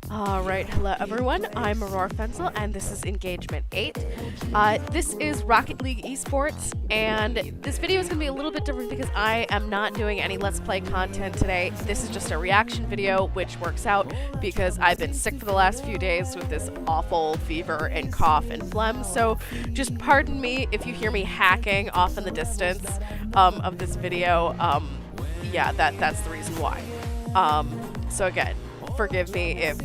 All right, hello everyone. I'm Aurora Fenzel, and this is Engagement 8. This is Rocket League Esports, and this video is going to be a little bit different because I am not doing any Let's Play content today. This is just a reaction video, which works out because I've been sick for the last few days with this awful fever and cough and phlegm, so just pardon me if you hear me hacking off in the distance of this video. Yeah, that's the reason why. So again, forgive me if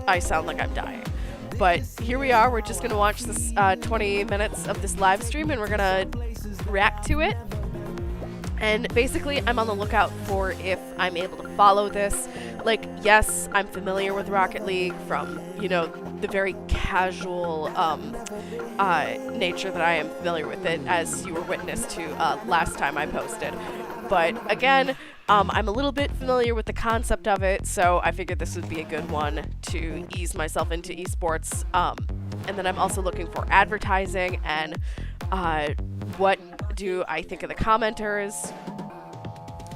I sound like I'm dying. But here we are, we're just going to watch this 20 minutes of this live stream and we're going to react to it. And basically, I'm on the lookout for if I'm able to follow this. Like, yes, I'm familiar with Rocket League from, you know, the very casual nature that I am familiar with it, as you were witness to last time I posted. But again, I'm a little bit familiar with the concept of it, so I figured this would be a good one to ease myself into esports. And then I'm also looking for advertising and what do I think of the commenters,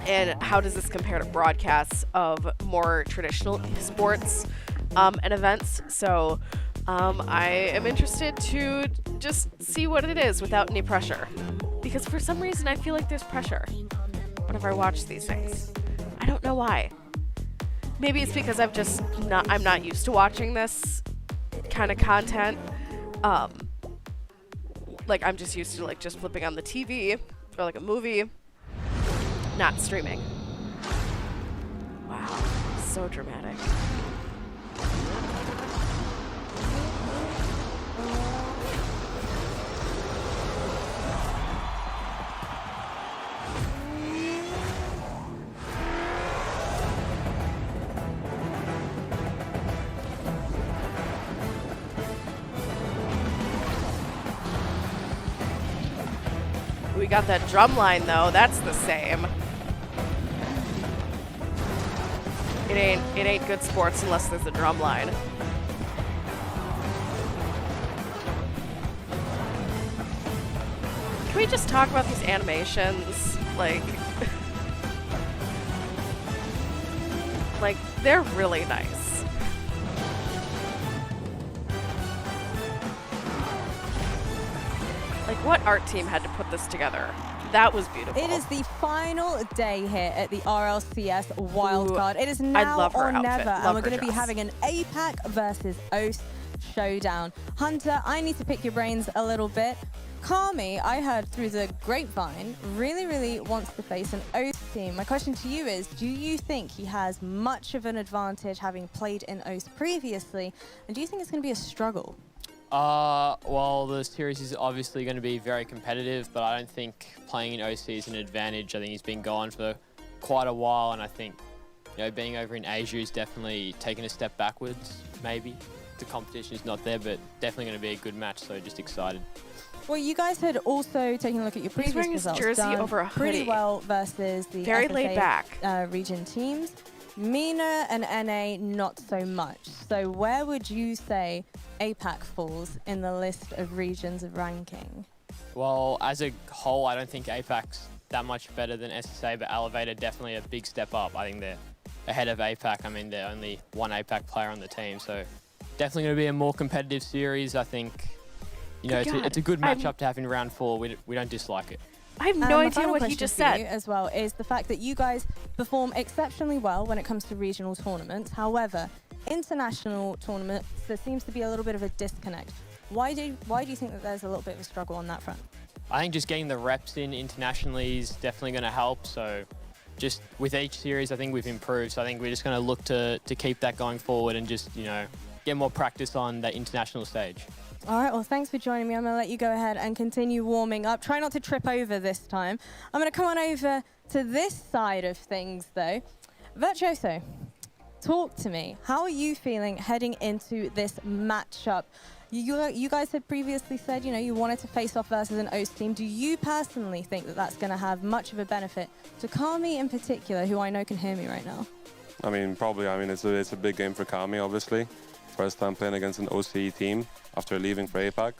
and how does this compare to broadcasts of more traditional esports and events. So I am interested to just see what it is without any pressure, because for some reason I feel like there's pressure whenever I watch these things. I don't know why. Maybe it's because I'm not used to watching this kind of content. Like, I'm just used to like just flipping on the TV or like a movie, not streaming. Wow, so dramatic. We got that drum line though, that's the same. It ain't good sports unless there's a drum line. Can we just talk about these animations? Like, like they're really nice. Like, what art team had to put this together? That was beautiful. It is the final day here at the RLCS wildcard. It is now or never, and we're going to be having an APAC versus OSE showdown. Hunter, I need to pick your brains a little bit. Kami, I heard through the grapevine, really wants to face an OSE team. My question to you is, do you think he has much of an advantage having played in OSE previously, and do you think it's going to be a struggle? Well, the series is obviously going to be very competitive, but I don't think playing in OC is an advantage. I think he's been gone for quite a while, and I think, you know, being over in Asia is definitely taking a step backwards, maybe. The competition is not there, but definitely going to be a good match, so just excited. Well, you guys had also taken a look at your previous results. He's wearing his jersey over a hoodie. Pretty well versus the very SSA, laid back region teams. MENA and NA, not so much. So where would you say APAC falls in the list of regions of ranking? Well, as a whole, I don't think APAC's that much better than SSA, but Elevator definitely a big step up. I think they're ahead of APAC. I mean, they're only one APAC player on the team, so definitely going to be a more competitive series. I think, you know, it's a good matchup to have in round 4. We don't dislike it. I have no idea what he just said. As well is the fact that you guys perform exceptionally well when it comes to regional tournaments. However, international tournaments, there seems to be a little bit of a disconnect. Why do you think that there's a little bit of a struggle on that front? I think just getting the reps in internationally is definitely going to help. So just with each series, I think we've improved. So I think we're just going to look to keep that going forward and just, you know, get more practice on that international stage. All right, well, thanks for joining me. I'm going to let you go ahead and continue warming up. Try not to trip over this time. I'm going to come on over to this side of things, though. Virtuoso, talk to me. How are you feeling heading into this matchup? You guys had previously said, you know, you wanted to face off versus an OSE team. Do you personally think that that's going to have much of a benefit to Kami in particular, who I know can hear me right now? I mean, probably. I mean, it's a big game for Kami, obviously. First time playing against an OCE team after leaving for APAC.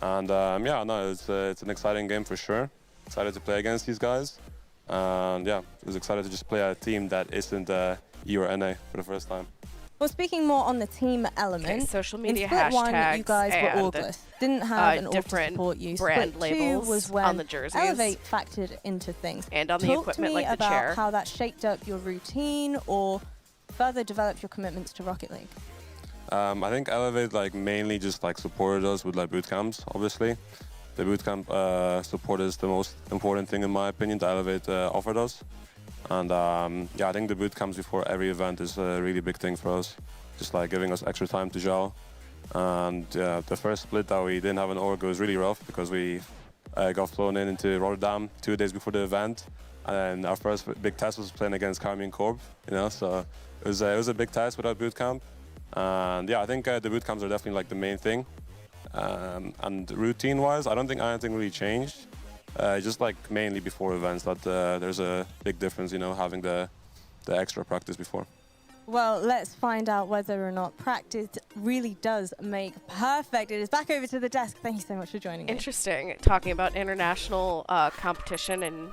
And yeah, no, it's an exciting game for sure. Excited to play against these guys. And yeah, I was excited to just play a team that isn't E or NA for the first time. Well, speaking more on the team element, Okay, social media in Split 1, hashtags you guys were and orgless. Didn't have an org to different support you. brand Split 2 labels was when on the jerseys. Elevate factored into things. And on the Talk equipment to me like the about chair. how that shaped up your routine or further developed your commitments to Rocket League. I think Elevate mainly just supported us with boot camps, obviously. The boot camp support is the most important thing in my opinion that Elevate offered us. And yeah, I think the boot camps before every event is a really big thing for us. Just giving us extra time to gel. And the first split that we didn't have an org was really rough because we got flown into Rotterdam 2 days before the event. And our first big test was playing against Carmine Corp, so it was a big test without boot camp. And yeah, I think the boot camps are definitely the main thing. And routine-wise, I don't think anything really changed. Just mainly before events that there's a big difference, having the extra practice before. Well, let's find out whether or not practice really does make perfect. It is back over to the desk. Thank you so much for joining me. Interesting, talking about international competition and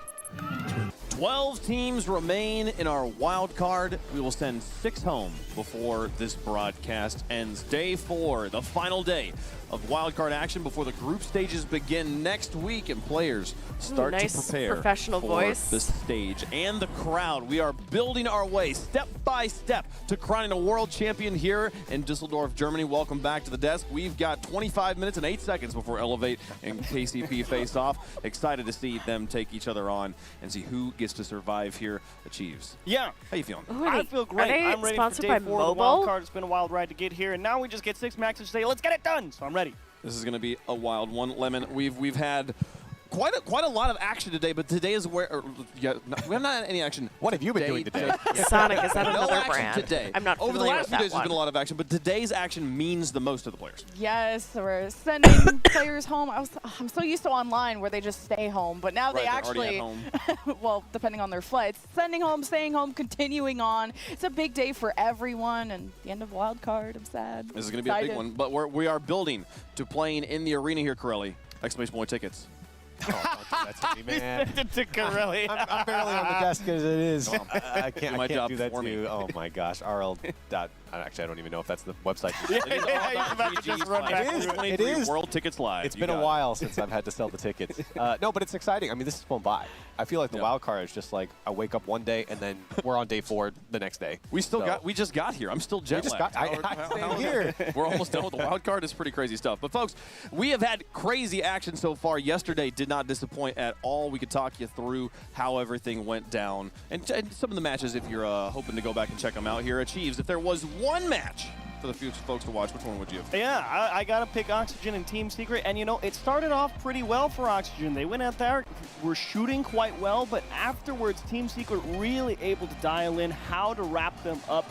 12 teams remain in our wild card. We will send 6 home before this broadcast ends. Day 4, the final day of wild card action before the group stages begin next week, and players start nice to prepare professional for voice. the stage and the crowd. We are building our way step by step to crowning a world champion here in Düsseldorf, Germany. Welcome back to the desk. We've got 25 minutes and 8 seconds before Elevate and KCP face off. Excited to see them take each other on and see who gets to survive here achieves. Yeah. How you feeling? Ooh, I feel great. I'm ready for sponsored day by 4 of the Mobile? wild card. It's been a wild ride to get here, and now we just get 6 maxes to say, let's get it done. So I'm ready. This is going to be a wild one, Lemon. We've had quite a lot of action today, but today is where we have not had any action. What have you been doing today? Sonic, is that No another action brand? today. I'm not Over the familiar last with few that days, there's one. been a lot of action, but today's action means the most to the players. Yes, we're sending players home. I'm so used to online where they just stay home, but now they Right, they're already actually, at home. well, depending on their flights, sending home, staying home, continuing on. It's a big day for everyone, and the end of wild card. I'm sad. This is going to be a big one, but we are building to playing in the arena here, Corelli. Exclamation point tickets. Oh, don't do that to me, man. to Corelli. I'm barely on the desk as it is. I Do my can't job do that for to me. you. Oh my gosh, RL. Actually, I don't even know if that's the website. It is He's about to just run back It is. through It is. World Tickets Live. It's You been a got it. while since I've had to sell the tickets. No, but it's exciting. I mean, this is flown by. I feel like the Yeah. wild card is just I wake up one day and then we're on day 4 the next day. We So- just got here. I'm still jet just lagged. got- same here. We're almost done with the wild card. It's pretty crazy stuff. But folks, we have had crazy action so far. Yesterday did not disappoint at all. We could talk you through how everything went down and some of the matches if you're hoping to go back and check them out here. Achieves, if there was one match for the future folks to watch, which one would you have? Yeah, I got to pick Oxygen and Team Secret. And, it started off pretty well for Oxygen. They went out there, were shooting quite well, but afterwards, Team Secret really able to dial in how to wrap them up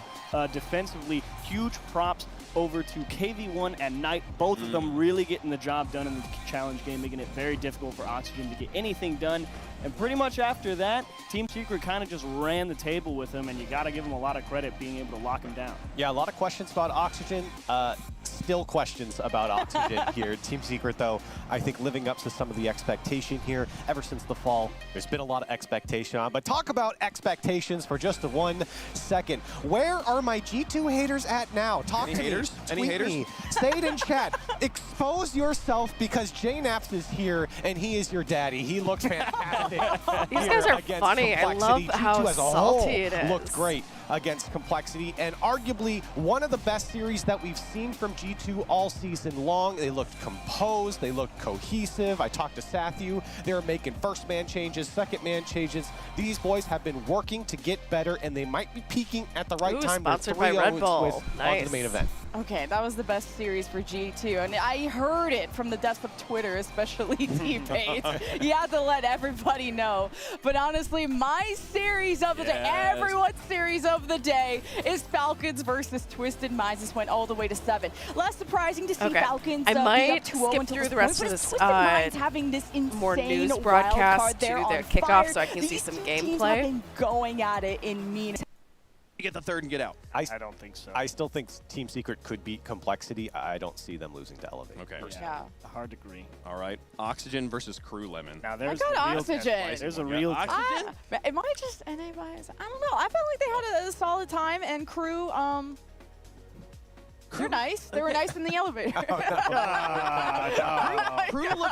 defensively. Huge props over to KV1 and Knight. Both of them really getting the job done in the challenge game, making it very difficult for Oxygen to get anything done. And pretty much after that, Team Secret kind of just ran the table with them, and you got to give them a lot of credit being able to lock them down. Yeah, a lot of questions about Oxygen. Still questions about Oxygen here. Team Secret, though, I think living up to some of the expectation here ever since the fall. There's been a lot of expectation on, but talk about expectations for just 1 second. Where are my G2 haters at now? Talk Any to haters? me. Any Tweet haters? me. Say it in chat. Expose yourself because JNaps is here and he is your daddy. He looks fantastic. These here guys are against funny. I love Complexity. how G2 as a salty whole it is. looked great against Complexity, and arguably one of the best series that we've seen from G2 all season long. They looked composed, they looked cohesive. I talked to Sathu, they were making first man changes, second man changes. These boys have been working to get better, and they might be peaking at the right Ooh, time. sponsored by Red Bull. Onto Nice. the main event. Okay, that was the best series for G2, and I heard it from the depths of Twitter, especially teammates. You have to let everybody know. But honestly, my series of the day, Yes. everyone's series of the day, is Falcons versus Twisted Minds. This went all the way to 7. Less surprising to see Okay. Falcons I be might up 2-0 skip until through this the rest point, of but it's this, Twisted Minds having this insane more news wild broadcast card. to They're their on kickoff fire. so I can see These some two teams gameplay. have been going at it in mean. Get the third and get out. I don't think so. I still think Team Secret could beat Complexity. I don't see them losing to Elevate. Okay. Yeah. Hard to agree. All right. Oxygen versus Crew Lemon. Now there's got the real Oxygen. test. There's a Yeah, real Oxygen? Am I just NA biased? I don't know. I felt like they had a solid time, and Crew, They're nice. They were nice in the elevator.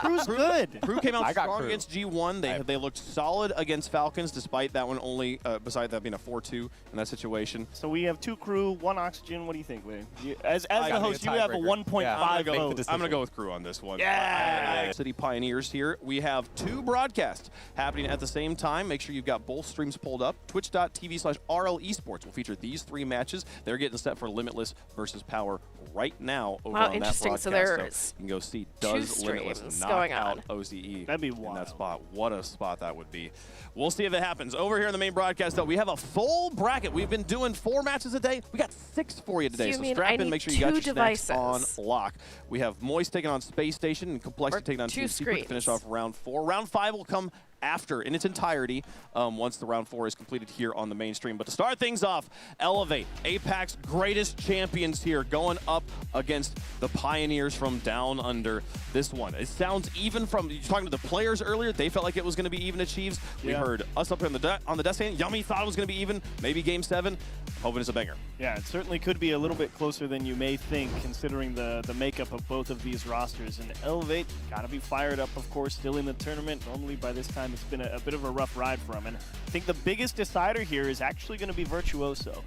Crew's good. Crew came out I got strong Crew. against G1. They looked solid against Falcons, despite that one only, beside that being a 4-2 in that situation. So we have 2 Crew, 1 Oxygen. What do you think, Wayne? As the gotta be host, a you have a tiebreaker. 1.5 Yeah, I'm vote. gonna go with Crew on this one. Yeah. City Pioneers here. We have 2 broadcasts happening at the same time. Make sure you've got both streams pulled up. Twitch.tv/RL Esports will feature these 3 matches. They're getting set for Limitless versus Power right now over Wow, on that interesting. broadcast. So there's you can go see 2 does Limitless streams knock going out on. OCE That'd be in wild. that spot. What a spot that would be. We'll see if it happens. Over here in the main broadcast, though, we have a full bracket. We've been doing 4 matches a day. We got 6 for you today. you So mean strap I in. need Make sure you got 2 your snacks devices? on lock. We have Moist taking on Space Station and Complexity Or taking on 2 Team Secret to finish off screens. round 4. Round 5 will come after in its entirety once the round 4 is completed here on the mainstream. But to start things off, Elevate, APAC's greatest champions here, going up against the Pioneers from down under. This one, it sounds even from you talking to the players earlier. They felt like it was going to be even at Chiefs. We Yeah. heard us up here on the desk saying Yummy thought it was going to be even. Maybe game 7. Hoping it's a banger. Yeah, it certainly could be a little bit closer than you may think, considering the makeup of both of these rosters. And Elevate, gotta be fired up, of course, still in the tournament. Normally by this time it's been a bit of a rough ride for him. And I think the biggest decider here is actually going to be Virtuoso.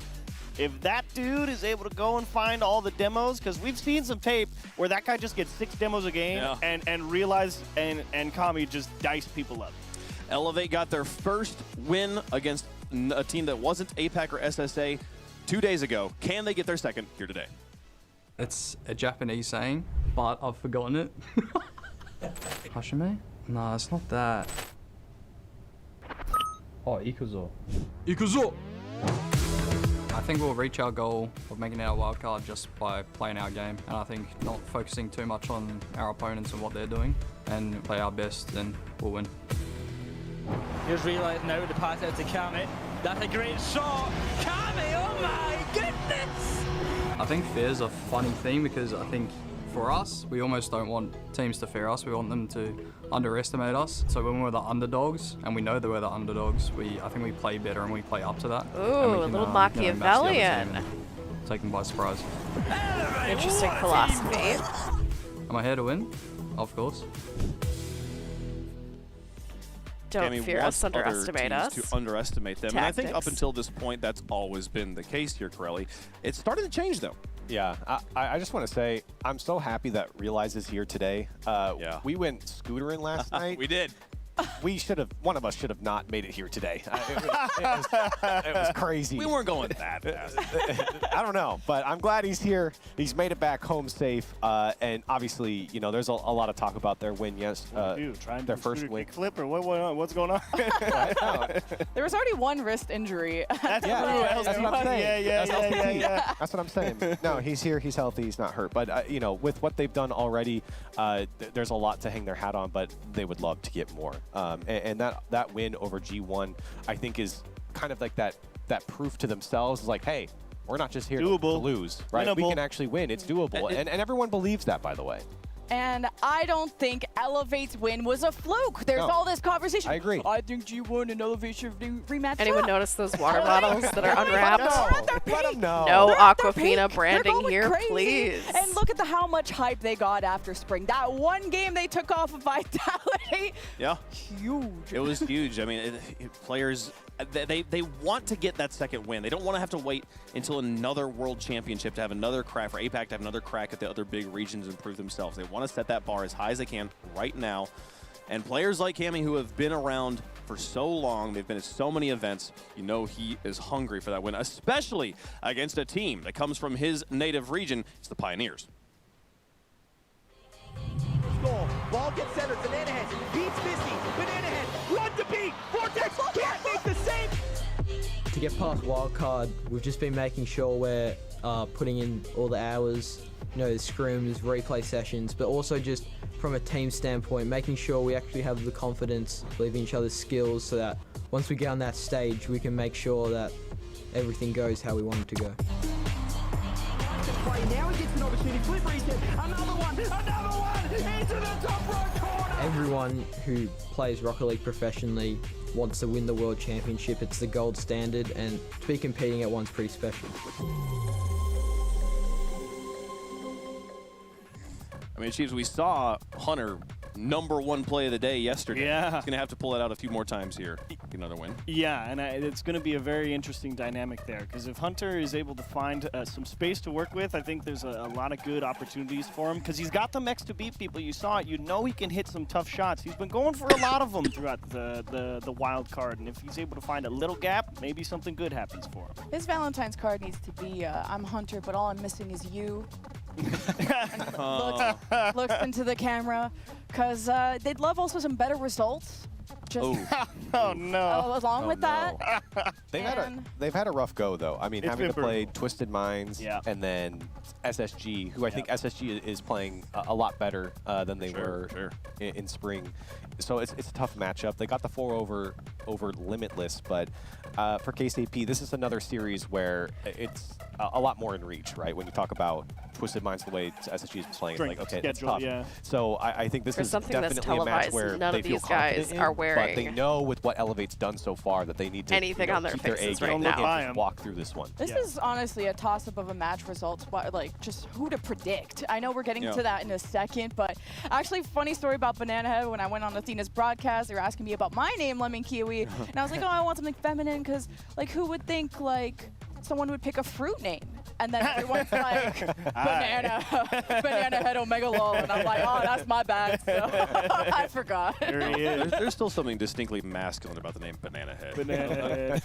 If that dude is able to go and find all the demos, because we've seen some tape where that guy just gets 6 demos a game and realize and Kami just dice people up. Elevate got their first win against a team that wasn't APAC or SSA 2 days ago. Can they get their second here today? It's a Japanese saying, but I've forgotten it. Hashime? No, it's not that. Oh, Ikuzo. Ikuzo! I think we'll reach our goal of making it our wild card just by playing our game. And I think not focusing too much on our opponents and what they're doing and play our best, then we'll win. Here's realising now the pass out to Kami. That's a great shot. Kami, oh my goodness! I think fear's a funny thing because I think for us, we almost don't want teams to fear us. We want them to underestimate us. So when we're the underdogs, and we know that we're the underdogs, I think we play better and we play up to that. Ooh, and we a can, little match the other team Machiavellian. and take them by surprise. Interesting philosophy. Am I here to win? Of course. Don't Kami fear wants us, underestimate other us. teams to underestimate them. And I think up Tactics. until this point, that's always been the case here, Corelli. It's starting to change, though. Yeah, I just want to say I'm so happy that Realize is here today. Yeah. We went scootering last night. We did. We should have, one of us should have not made it here today. It was crazy. We weren't going that fast. I don't know, but I'm glad he's here. He's made it back home safe. And obviously, you know, there's a lot of talk about their win. Yes, Dude, trying their to first win. flip or what's going on? There was already 1 wrist injury. That's Yeah, true. that's what I'm saying. Yeah. That's LPT. That's what I'm saying. No, he's here. He's healthy. He's not hurt. But you know, with what they've done already, there's a lot to hang their hat on. But they would love to get more. And that win over G1, I think, is kind of like that proof to themselves. Is like, hey, we're not just here to lose, right? We Winnable. can actually win. It's doable, and everyone believes that, by the way. And I don't think Elevate's win was a fluke. There's No. all this conversation. I agree. I think G1 and Elevate should rematch. Anyone up. notice those water bottles that are unwrapped? Let them know. No They're at their Aquafina peak. branding They're going here, crazy. please. And look at how much hype they got after spring. That one game they took off of Vitality, Yeah. huge. It was huge. I mean, players, they want to get that second win. They don't want to have to wait until another world championship to have another crack, for APAC to have another crack at the other big regions and prove themselves. They want to set that bar as high as they can right now. And players like Kami, who have been around for so long, they've been at so many events, you know he is hungry for that win, especially against a team that comes from his native region. It's the Pioneers. Goal. Ball gets centered. Banana head beats Misty. Banana head run to beat. Vortex can't make the save. To get past wildcard, we've just been making sure we're putting in all the hours, you know, the scrims, replay sessions, but also just from a team standpoint, making sure we actually have the confidence, believe in each other's skills, so that once we get on that stage, we can make sure that everything goes how we want it to go. Now he gets an opportunity. Flip reset. Another one. Into the top right corner. Everyone who plays Rocket League professionally wants to win the World Championship. It's the gold standard, and to be competing at one's pretty special. mean, Chiefs, we saw Hunter #1 play of the day yesterday. Yeah. He's going to have to pull it out a few more times here. Get another win. Yeah, and it's going to be a very interesting dynamic there, because if Hunter is able to find some space to work with, I think there's a lot of good opportunities for him, because he's got the mechs to beat people. You saw it. You know he can hit some tough shots. He's been going for a lot of them throughout the wild card, and if he's able to find a little gap, maybe something good happens for him. His Valentine's card needs to be, I'm Hunter, but all I'm missing is you. looks into the camera, because they'd love also some better results. Just oh no! Along with that, they've had a rough go though. I mean, It's having to been play brutal. Twisted Minds and then SSG, who I think SSG is playing a lot better than they were in spring. So it's a tough matchup. They got the 4 over Limitless, but for KCP, this is another series where it's a lot more in reach, right? When you talk about Twisted Minds, the way SSG is playing, it's like, okay, it's schedule, tough. So I think this For is something that's definitely a match televised, where none they of feel these guys confident are in, wearing but they know with what Elevate's done so far that they need to anything on their keep their faces A game right now. and just walk through this one. this is honestly a toss-up of a match results, but like just who to predict. I know we're getting to that in a second, but actually, funny story about Banana Head. When I went on Athena's broadcast, they were asking me about my name, Lemon Kiwi, and I was like, oh, I want something feminine, because like who would think like someone would pick a fruit name? And then everyone's like, Banana Head Omega Lol. And I'm like, oh, that's my bad. So I forgot. There's still something distinctly masculine about the name Banana Head. Banana Head.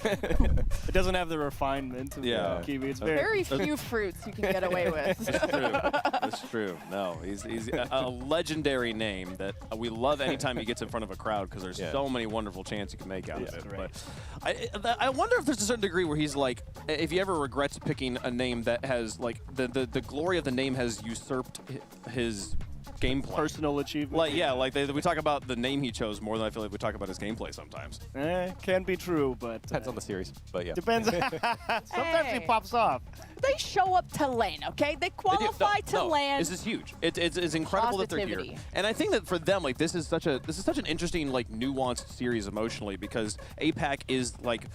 It doesn't have the refinement of Kiwi. It's very few fruits you can get away with. That's true. That's true. No, he's a legendary name that we love anytime he gets in front of a crowd, because there's so many wonderful chants you can make out of it. But I wonder if there's a certain degree where he's like, if he ever regrets picking a name that has like the glory of the name has usurped his gameplay. Personal achievement. Like we talk about the name he chose more than I feel like we talk about his gameplay sometimes. Can be true, but depends on the series. But yeah, depends. Sometimes he pops off. They show up to LAN, okay? They qualify to LAN. This is huge. It's incredible that they're here. And I think that for them, like this is such an interesting, like, nuanced series emotionally, because APAC is like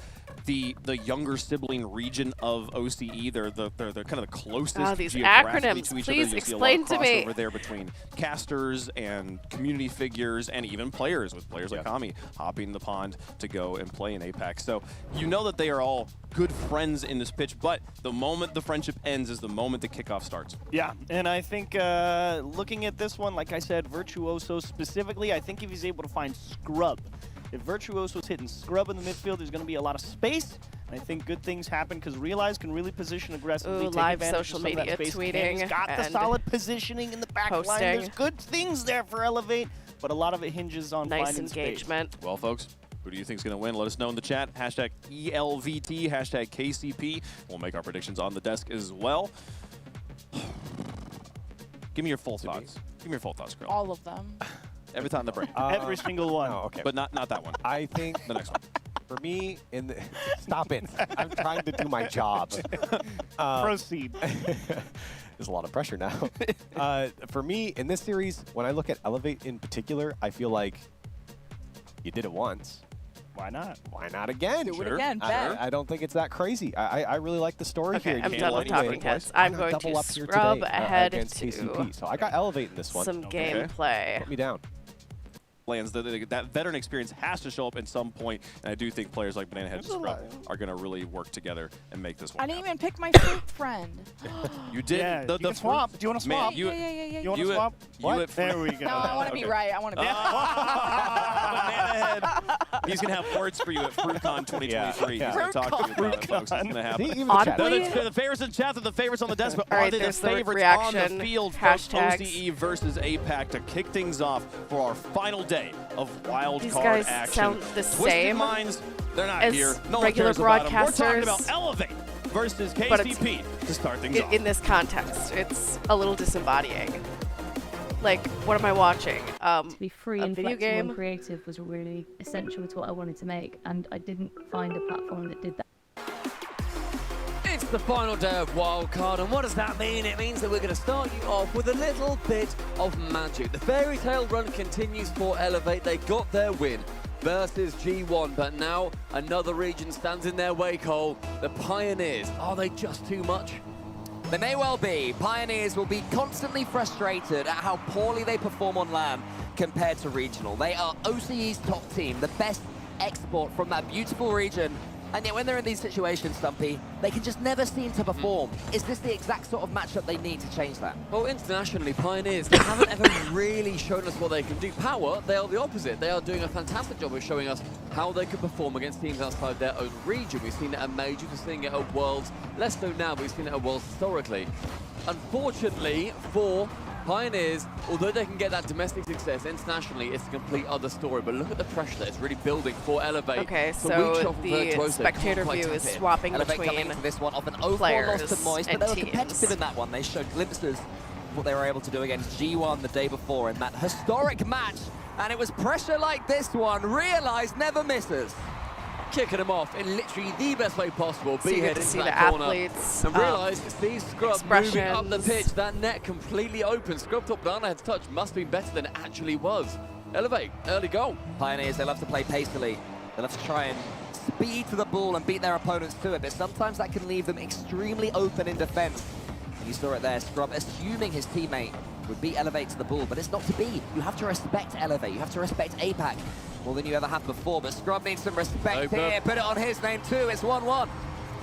the younger sibling region of OCE. They're kind of the closest these geographically acronyms, to each please other. You explain see a lot to of me. crossover there between casters and community figures and even players, with players like Kami hopping the pond to go and play in APAC. So you know that they are all good friends in this pitch, but the moment the friendship ends is the moment the kickoff starts. Yeah, and I think looking at this one, like I said, Virtuoso specifically, I think if he's able to find Scrub, if Virtuoso's hitting Scrub in the midfield, there's going to be a lot of space. And I think good things happen, because Realize can really position aggressively, take live advantage social of some of that media space. tweeting He's got the and solid positioning in the back line. posting. There's good things there for Elevate, but a lot of it hinges on Nice finding engagement. space. Well, folks, who do you think is going to win? Let us know in the chat. Hashtag ELVT, hashtag KCP. We'll make our predictions on the desk as well. Give me your full thoughts. Give me your full thoughts, girl. All of them. Every time the break. Every single one. Oh, okay. But not that one. I think The next one. for me, stop it. I'm trying to do my job. Proceed. There's a lot of pressure now. For me, in this series, when I look at Elevate in particular, I feel like you did it once. Why not? Why not again? Do it again, bet. I don't think it's that crazy. I really like the story Okay, here. I'm You done can't with let me talking win. heads. Why I'm not going double to up here scrub today, ahead against to KCP. So I got Elevate in this one. some gameplay. Put me down. Lands, that veteran experience has to show up at some point, and I do think players like Banana Head and Scrub are going to really work together and make this one I didn't happen. even pick my fruit friend. You did. Yeah, the you can swap. Do you want to Man, swap? you- Yeah. You want to You- swap? you- There we go. No, I want to be right. I want to be Banana Head. He's going to have words for you at FruitCon 2023. He's going to talk to you about it, folks. It's going to happen. Even the chat. Audibly? The favorites in chat are the favorites on the desk, but All are right, they the there's the favorites reaction. on the field from Hashtags. OCE versus APAC to kick things off for our final day of wild These card guys action? sound the Twisted same Minds, they're not as here. No one regular cares about them. We're talking broadcasters. about Elevate versus But it's- KCP to start things off. In this context, it's a little disembodying. Like, what am I watching? To be free A and video flexible game? and creative was really essential to what I wanted to make, and I didn't find a platform that did that. It's the final day of Wildcard, and what does that mean? It means that we're going to start you off with a little bit of magic. The fairy tale run continues for Elevate. They got their win versus G1, but now another region stands in their way, Cole. The Pioneers, are they just too much? They may well be. Pioneers will be constantly frustrated at how poorly they perform on LAN compared to regional. They are OCE's top team, the best export from that beautiful region. And yet when they're in these situations, Stumpy, they can just never seem to perform. Is this the exact sort of matchup they need to change that? Well, internationally, Pioneers, they haven't ever really shown us what they can do. Power, they are the opposite. They are doing a fantastic job of showing us how they can perform against teams outside their own region. We've seen it at Majors, we've seen it at Worlds, less so now, but we've seen it at Worlds historically. Unfortunately for Pioneers, although they can get that domestic success, internationally it's a complete other story. But look at the pressure that it's really building for Elevate. Okay, so the spectator view is swapping Elevate between coming into this one off an 0-4 players loss to Moist, but they were and competitive teams. in that one. They showed glimpses of what they were able to do against G1 the day before in that historic match. And it was pressure like this one. Realize never misses. Kicking them off in literally the best way possible. So you get B-head to into see that the corner. athletes, And realize Steve Scrub moving up the expressions. pitch. That net completely open. Scrub thought Bananahead's touch must have been better than it actually was. Elevate, early goal. Pioneers, they love to play pacily. They love to try and speed to the ball and beat their opponents to it, but sometimes that can leave them extremely open in defense. And you saw it there, Scrub assuming his teammate would beat Elevate to the ball, but it's not to be. You have to respect Elevate. You have to respect APAC more than you ever have before, but Scrub needs some respect here. Put it on his name too. It's 1-1.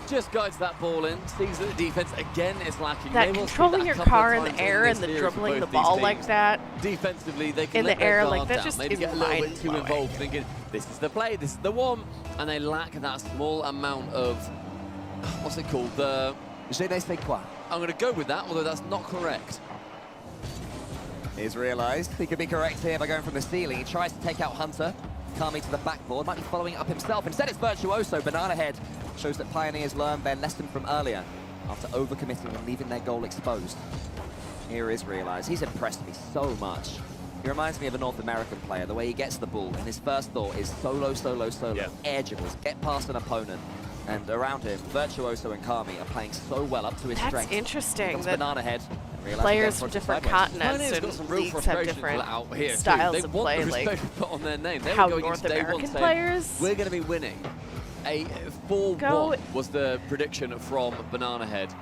Just guides that ball in, sees that the defense again is lacking. That They will see controlling that your a couple car of in the times air this and the series dribbling for the both these ball teams. like that. Defensively, they can In let the air their like guard that down. just Maybe is get a little bit too mind-blowing. involved, thinking this is the play, this is the one, and they lack that small amount of what's it called? The je ne sais quoi. I'm going to go with that, although that's not correct. He's realised he could be correct here by going from the ceiling. He tries to take out Hunter. Kami to the backboard, might be following it up himself. Instead it's Virtuoso. Bananahead shows that Pioneers learned their lesson from earlier after overcommitting and leaving their goal exposed. Here is realised. He's impressed me so much. He reminds me of a North American player, the way he gets the ball, and his first thought is solo, solo, solo. Yeah. Air dribbles, get past an opponent. And around him, Virtuoso and Kami are playing so well up to his strength. That's interesting that Bananahead. players from different continents got some and real leagues have frustration different out here styles too. They of want play, the like respect put on their name. They how were going North into day one American saying, players we're going to be winning. A 4-1 was the prediction from Bananahead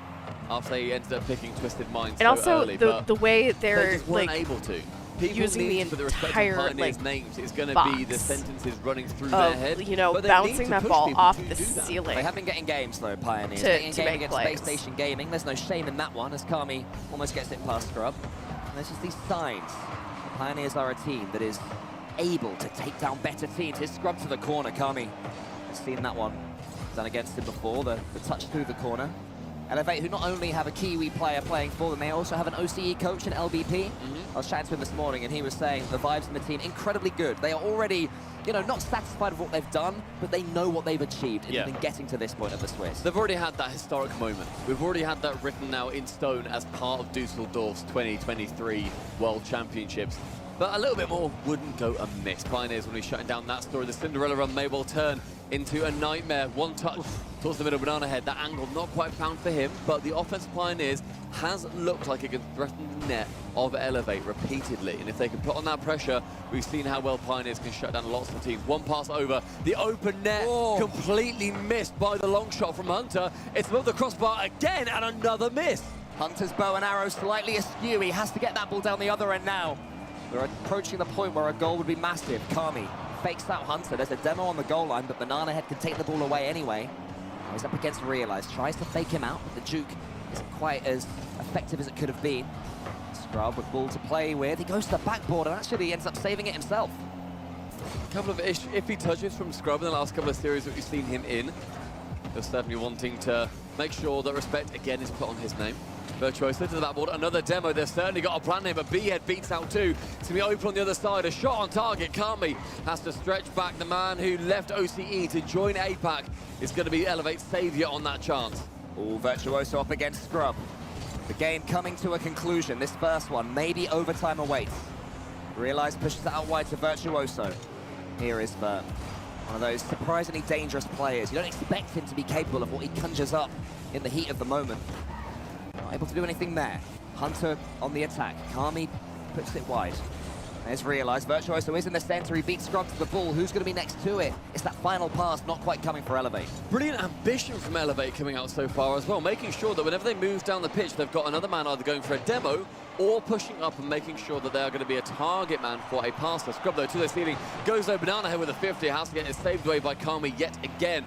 after they ended up picking Twisted Minds and so also early, the way they they're just weren't like able to. People using the need for the respect of entire Pioneers' names. It's going to be the box sentences running through of, their head. you know, but they bouncing need to that push ball people off to the do that. ceiling. They have been getting games though, Pioneers. To Getting a game make against plays. Space Station Gaming. There's no shame in that one as Kami almost gets it past Scrub. And there's just these signs. The Pioneers are a team that is able to take down better teams. His Scrub to the corner, Kami has seen that one. Done against him before, the touch through the corner. Elevate, who not only have a Kiwi player playing for them, they also have an OCE coach in LBP. I was chatting to him this morning and he was saying the vibes in the team, incredibly good. They are already, you know, not satisfied with what they've done, but they know what they've achieved in getting to this point of the Swiss. They've already had that historic moment. We've already had that written now in stone as part of Dusseldorf's 2023 World Championships. But a little bit more wouldn't go amiss. Pioneers will be shutting down that story. The Cinderella run may well turn into a nightmare. One touch towards the middle, Bananahead. That angle not quite found for him, but the offense of Pioneers has looked like it can threaten the net of Elevate repeatedly. And if they can put on that pressure, we've seen how well Pioneers can shut down lots of teams. One pass over, the open net completely missed by the long shot from Hunter. It's above the crossbar again, and another miss. Hunter's bow and arrow slightly askew. He has to get that ball down the other end now. We're approaching the point where a goal would be massive. Kami fakes out Hunter. There's a demo on the goal line, but Bananahead can take the ball away anyway. Now he's up against Realize. Tries to fake him out, but the juke isn't quite as effective as it could have been. Scrub with ball to play with. He goes to the backboard and actually ends up saving it himself. A couple of iffy touches from Scrub in the last couple of series that we've seen him in. They're certainly wanting to make sure that respect again is put on his name. Virtuoso to the backboard, another demo. They've certainly got a plan here, but B-Head beats out two. It's going to be open on the other side. A shot on target. Kami has to stretch back. The man who left OCE to join APAC is going to be Elevate's saviour on that chance. All Virtuoso up against Scrub. The game coming to a conclusion. This first one, maybe overtime awaits. Realize pushes it out wide to Virtuoso. Here is Vert. One of those surprisingly dangerous players. You don't expect him to be capable of what he conjures up in the heat of the moment. Not able to do anything there. Hunter on the attack. Kami puts it wide. There's Realize. Virtuoso is in the center. He beats Scrub to the ball. Who's going to be next to it? It's that final pass not quite coming for Elevate. Brilliant ambition from Elevate coming out so far as well, making sure that whenever they move down the pitch, they've got another man either going for a demo or pushing up and making sure that they are going to be a target man for a passer. Scrub though to the ceiling, goes over Banana Head with a 50, has to get it saved away by Kami yet again.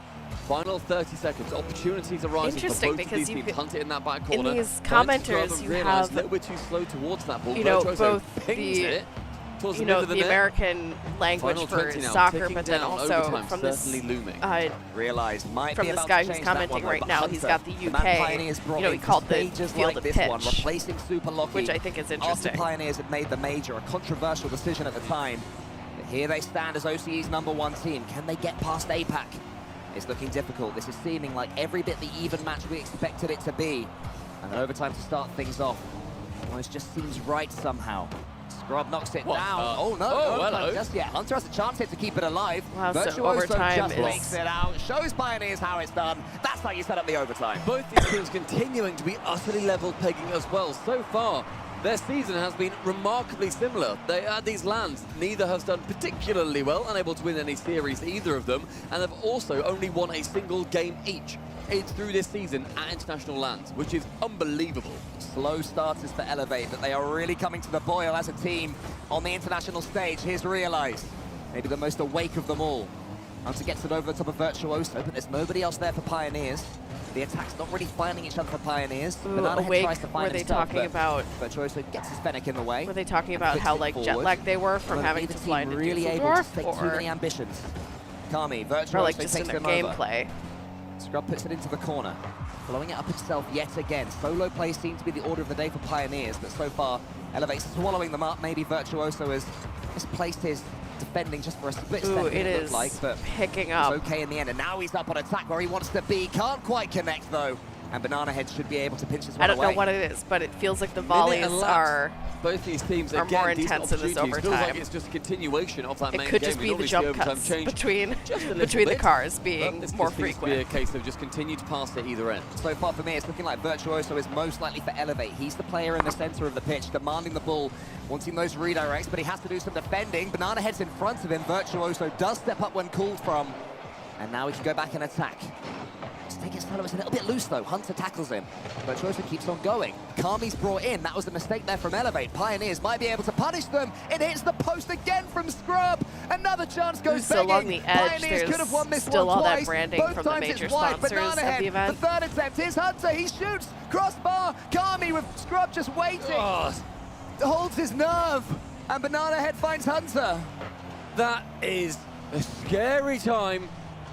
Final 30 seconds, opportunities arising for both of these teams. Hunted in that back corner. In these commenters, you have a little bit too slow towards that ball. You know, Virtuoso both pings the it towards you the know middle of the net. American language Final for 20 now, soccer, ticking but then down, also overtime from this certainly looming. Realize might from be this about guy to who's change that commenting one, right but now. Hunter, He's got the the man UK. Pioneers brought You know, he in called the stages like field this pitch, one, replacing Super Lucky. which I think is interesting. After Pioneers had made the major, a controversial decision at the time. But here they stand as OCE's #1 team. Can they get past APAC? It's looking difficult. This is seeming like every bit the even match we expected it to be. And an overtime to start things off. Almost just seems right somehow. Scrub knocks it down. Oh no, no hello. just yet. Hunter has a chance here to keep it alive. Wow, so Virtuoso overtime just is- makes it out. Shows Pioneers how it's done. That's how you set up the overtime. Both these teams continuing to be utterly level pegging as well. So far, their season has been remarkably similar. They at these lands, neither has done particularly well, unable to win any series, either of them, and have also only won a single game each through this season at international lands, which is unbelievable. Slow starters for Elevate, but they are really coming to the boil as a team on the international stage. Here's Realize, maybe the most awake of them all. Hunter gets it over the top of Virtuoso, but there's nobody else there for Pioneers. The attack's not really finding each other for Pioneers. Ooh, Banana Head awake, tries to find were they himself, talking but about? Virtuoso gets his Fennec in the way. Were they talking and about flicks how it like jet forward. lagged they were from Well, having neither to team fly to really able to Dusseldorf, take too many or ambitions. Kami, Virtuoso or like just takes in a him over. gameplay? Scrub puts it into the corner, blowing it up himself yet again. Solo play seems to be the order of the day for Pioneers, but so far, Elevate's swallowing them up. Maybe Virtuoso has misplaced his defending just for a split Ooh, second, it looked is like, but picking up. it's okay in the end. And now he's up on attack where he wants to be. Can't quite connect, though. And Banana Head should be able to pinch his one I don't away. know what it is, but it feels like the Minute volleys elapsed. are Both these teams are again, more decent intense in this opportunities. Feels like overtime. it's just a continuation of that It main could game. just We be the normally see jump overtime cuts change between just a little between the bit. cars Well, being this more just seems to be frequent. a case of just continue to pass at either end. So far for me, it's looking like Virtuoso is most likely for Elevate. He's the player in the center of the pitch, demanding the ball, wanting those redirects, but he has to do some defending. Banana Head's in front of him. Virtuoso does step up when called from, and now he can go back and attack. Just take it slow. It's a little bit loose, though. Hunter tackles him. Virtuoso keeps on going. Kami's brought in. That was a mistake there from Elevate. Pioneers might be able to punish them. It hits the post again from Scrub. Another chance goes So along begging. the edge, Pioneers could have won this still one all that twice. branding Both from the times major it's wide. sponsors Banana of the Head, event. the third attempt. Here's Hunter. He shoots. Crossbar. Kami with Scrub just waiting. Holds his nerve. And Banana Head finds Hunter. That is a scary time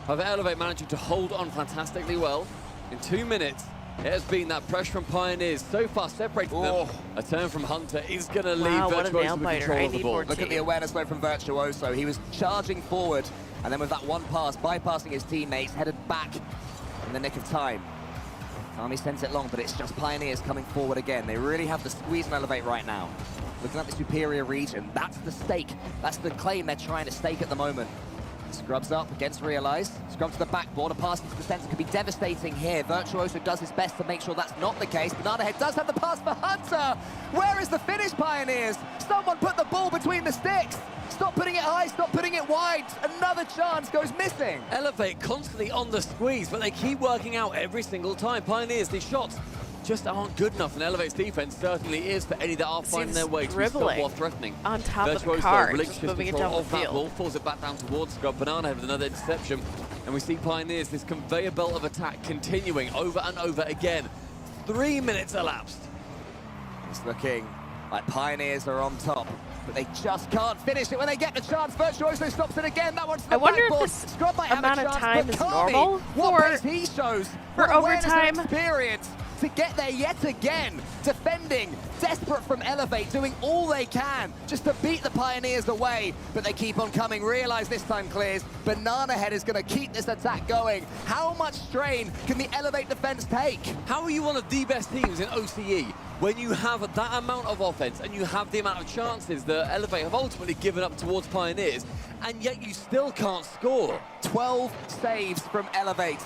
of Elevate managing to hold on fantastically well. In 2 minutes, it has been that pressure from Pioneers so far separating them. A turn from Hunter is going to leave Wow, what a Virtuoso nail with biter. control I of the need ball. more Look at the awareness though from Virtuoso. He was charging forward, and then with that one pass, bypassing his teammates, headed back in the nick of time. Kami sends it long, but it's just Pioneers coming forward again. They really have the squeeze and Elevate right now. Looking at the superior region, that's the stake. That's the claim they're trying to stake at the moment. Scrubs up against Realize. Scrub to the backboard. A pass into the center could be devastating here. Virtuoso does his best to make sure that's not the case. Banana Head does have the pass for Hunter. Where is the finish, Pioneers? Someone put the ball between the sticks. Stop putting it high, stop putting it wide. Another chance goes missing. Elevate constantly on the squeeze, but they keep working out every single time. Pioneers, these shots just aren't good enough, and Elevate's defense certainly is for any that are finding their way to stop dribbling while threatening. on top of the Virtuoso car, relinquishes just moving it control down of the that field. ball, falls it back down towards Scrub. Banana Head with another interception, and we see Pioneers, this conveyor belt of attack continuing over and over again. 3 minutes elapsed. It's looking like Pioneers are on top, but they just can't finish it when they get the chance. Virtuoso stops it again. That one's to the I wonder if backboard. this Scrub might have amount a of chance, time but is Kami, normal what for- pace he shows. for What awareness and overtime. experience to get there yet again. Defending, desperate from Elevate, doing all they can just to beat the Pioneers away, but they keep on coming. Realize this time clears. Banana Head is going to keep this attack going. How much strain can the Elevate defense take? How are you one of the best teams in OCE when you have that amount of offense and you have the amount of chances that Elevate have ultimately given up towards Pioneers, and yet you still can't score? 12 saves from Elevate.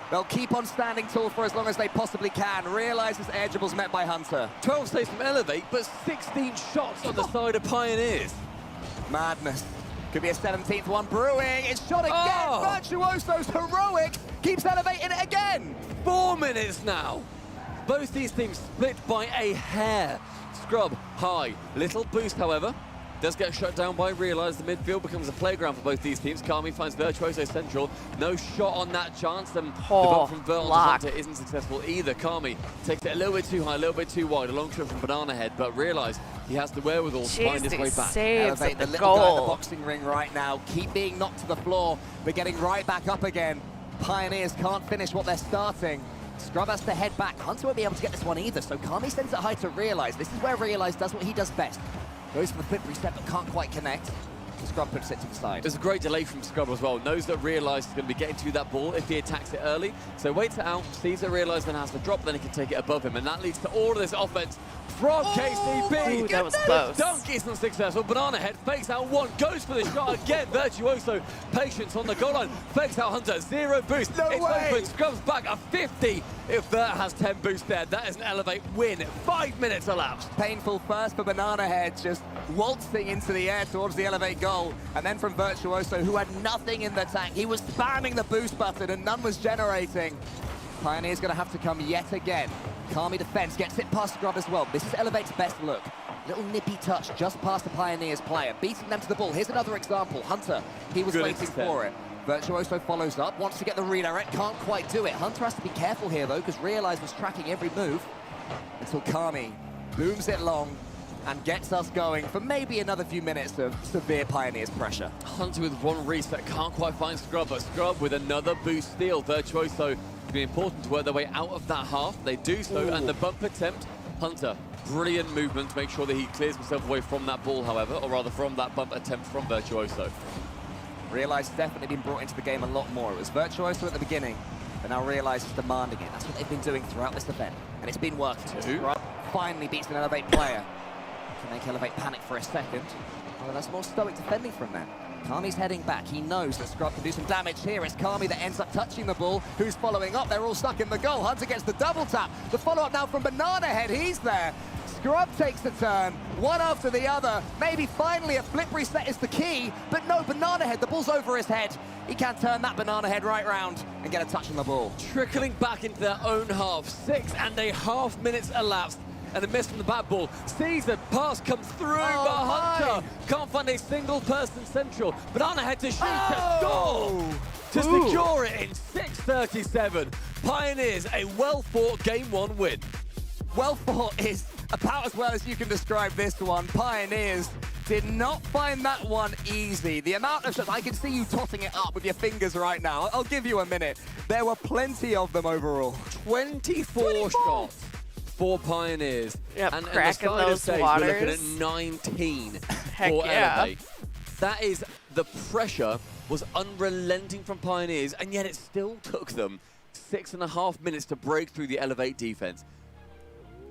They'll keep on standing tall for as long as they possibly can. Realize this air dribble's met by Hunter. 12 saves from Elevate, but 16 shots on the side of Pioneers. Madness. Could be a 17th one brewing. It's shot again. Virtuoso's heroic. Keeps elevating it again. 4 minutes now. Both these teams split by a hair. Scrub high. Little boost, however. Does get shut down by Realize. The midfield becomes a playground for both these teams. Kami finds Virtuoso central. No shot on that chance. And the bump from Vert onto Hunter isn't successful either. Kami takes it a little bit too high, a little bit too wide. A long shot from Banana Head, but Realize he has the wherewithal to find his way back. Elevate the little guy in the boxing ring right now. Keep being knocked to the floor, but getting right back up again. Pioneers can't finish what they're starting. Scrub has to head back. Hunter won't be able to get this one either, so Kami sends it high to Realize. This is where Realize does what he does best. Goes for the flip reset, but can't quite connect. Scrub puts it to the side. There's a great delay from Scrub as well. Knows that Realize is going to be getting to that ball if he attacks it early. So waits it out, sees that Realize then has to drop, then he can take it above him. And that leads to all of this offense from KCP. Ooh, that was close. The dunk isn't successful. Banana Head fakes out one, goes for the shot again. Virtuoso, patience on the goal line. Fakes out Hunter, 0 boost. No way. Open. Scrub's back at 50. If Vert has 10 boost there, that is an Elevate win. 5 minutes elapsed. Painful first for Banana Head, just waltzing into the air towards the Elevate goal. And then from Virtuoso, who had nothing in the tank. He was spamming the boost button and none was generating. Pioneer's going to have to come yet again. Kami defense, gets it past Scrub as well. This is Elevate's best look. Little nippy touch just past the Pioneers player, beating them to the ball. Here's another example. Hunter, he was waiting for it. Virtuoso follows up, wants to get the redirect, can't quite do it. Hunter has to be careful here though, because Realize was tracking every move until Kami booms it long and gets us going for maybe another few minutes of severe Pioneers pressure. Hunter with one reset, can't quite find Scrub, but Scrub with another boost steal. Virtuoso, it's been important to work their way out of that half. They do so, and the bump attempt, Hunter, brilliant movement to make sure that he clears himself away from that ball, however, or rather from that bump attempt from Virtuoso. Realize definitely been brought into the game a lot more. It was Virtuoso at the beginning, but now Realize is demanding it. That's what they've been doing throughout this event, and it's been working. Scrub finally beats an Elevate player. To make Elevate panic for a second. Well, that's more stoic defending from them. Kami's heading back. He knows that Scrub can do some damage here. It's Kami that ends up touching the ball. Who's following up? They're all stuck in the goal. Hunter gets the double tap. The follow-up now from Banana Head. He's there. Scrub takes the turn, one after the other. Maybe finally a flip reset is the key, but no, Banana Head, the ball's over his head. He can't turn that Banana Head right round and get a touch on the ball. Trickling back into their own half. 6.5 minutes elapsed. And a miss from the bad ball. Caesar, pass comes through, but Hunter can't find a single person central. Banana Head to shoot, to score! To secure it in 6:37. Pioneers, a well-fought Game 1 win. Well-fought is about as well as you can describe this one. Pioneers did not find that one easy. The amount of shots, I can see you totting it up with your fingers right now. I'll give you a minute. There were plenty of them overall. 24 shots. 4 Pioneers. Yep, and cracking the those stage, waters. we're looking at 19 Heck for yeah. Elevate. That is, the pressure was unrelenting from Pioneers, and yet it still took them 6.5 minutes to break through the Elevate defense.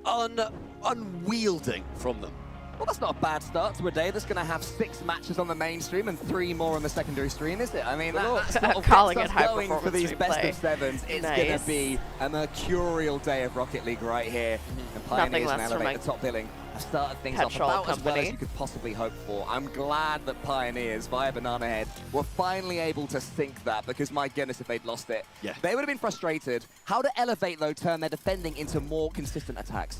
Unwielding from them. Well, that's not a bad start to a day that's going to have 6 matches on the main stream and 3 more on the secondary stream, is it? I mean, that's not Calling gets it us high going for these best replay. of 7s. It's going to be a mercurial day of Rocket League right here. And Pioneers and Elevate, the top billing, have started things off about as well as you could possibly hope for. I'm glad that Pioneers, via Banana Head, were finally able to sink that, because my goodness, if they'd lost it, they would have been frustrated. How to Elevate, though, turn their defending into more consistent attacks?